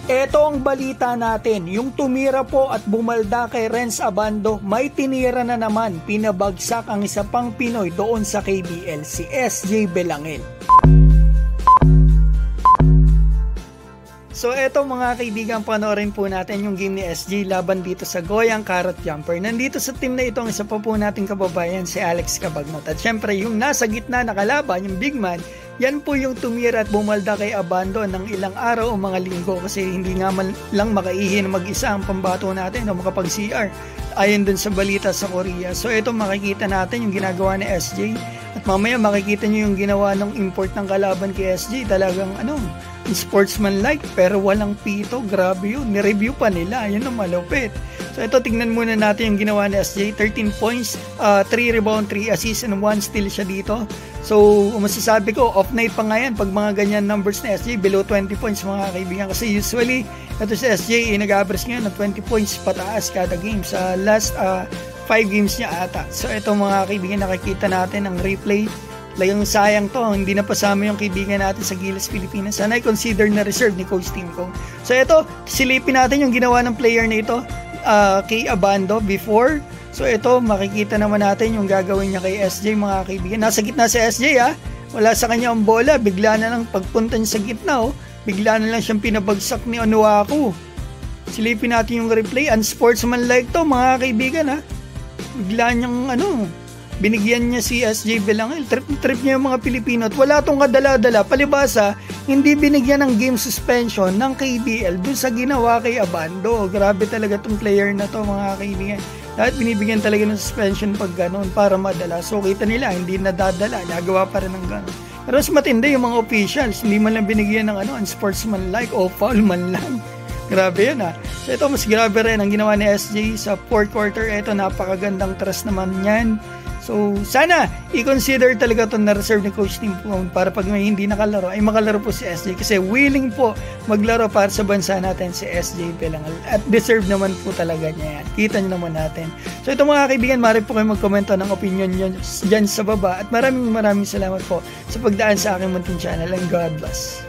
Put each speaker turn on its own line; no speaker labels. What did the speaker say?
Eto ang balita natin, yung tumira po at bumalda kay Renz Abando, may tinira na naman, pinabagsak ang isa pang Pinoy doon sa KBL, si SJ Belangil. So eto mga kaibigan, panoorin po natin yung game ni SJ laban dito sa Goyang Carrot Jumper. Nandito sa team na ito ang isa pa po nating kababayan, si Alex Cabagnot. At syempre yung nasa gitna na kalaban, yung big man, yan po yung tumira at bumalda kay Abando ng ilang araw o mga linggo kasi hindi nga man lang makaihi na mag-isa ang pambato natin o makapag-CR ayon dun sa balita sa Korea. So ito makikita natin yung ginagawa ni SJ at mamaya makikita nyo yung ginawa ng import ng kalaban kay SJ. Talagang sportsman-like pero walang pito. Grabe yun, nireview pa nila, yun ang malupit. So ito tignan muna natin yung ginawa ni SJ. 13 points, 3 rebound, 3 assists and 1 steal siya dito. So masasabi ko off night pa nga yan pag mga ganyan numbers ni SJ, below 20 points mga kaibigan, kasi usually ito si SJ nag-average ngayon ng 20 points pataas kada game sa last 5 games niya ata. So ito mga kaibigan, nakikita natin ang replay. Layang sayang to, hindi na pasama yung kaibigan natin sa Gilas Pilipinas. Sana i-consider na reserve ni Coach Tim Kong. So ito, silipin natin yung ginawa ng player na ito kay Abando before. So ito, makikita naman natin yung gagawin niya kay SJ mga kaibigan. Nasa gitna si SJ wala sa kanya ang bola, bigla na lang pagpunta niya sa gitna bigla na lang siyang pinabagsak ni Onuaku. Silipin natin yung replay, unsportsmanlike to mga kaibigan Bigla niyang binigyan niya si SJ Belangil. Trip niya yung mga Pilipino at wala tong kadala-dala. Palibasa, hindi binigyan ng game suspension ng KBL dun sa ginawa kay Abando. Grabe talaga tong player na to mga kaibigan. Dapat binibigyan talaga ng suspension pag ganun para madala. So kita nila, hindi nadadala. Nagawa pa rin ng ganun. Pero mas matindi yung mga officials. Hindi man lang binigyan ng unsportsmanlike o foul man lang. Grabe yun So ito, mas grabe rin ang ginawa ni SJ sa 4th quarter. Ito, napakagandang thrust naman yan. So, sana i-consider talaga ito na reserve ni Coach Tim Kong para pag may hindi nakalaro, ay makalaro po si SJ kasi willing po maglaro para sa bansa natin si SJ Belangil at deserve naman po talaga niya yan. Kita nyo naman natin. So, ito mga kaibigan, maaari po kayo magkomento ng opinion nyo dyan sa baba at maraming salamat po sa pagdaan sa aking munting channel and God bless.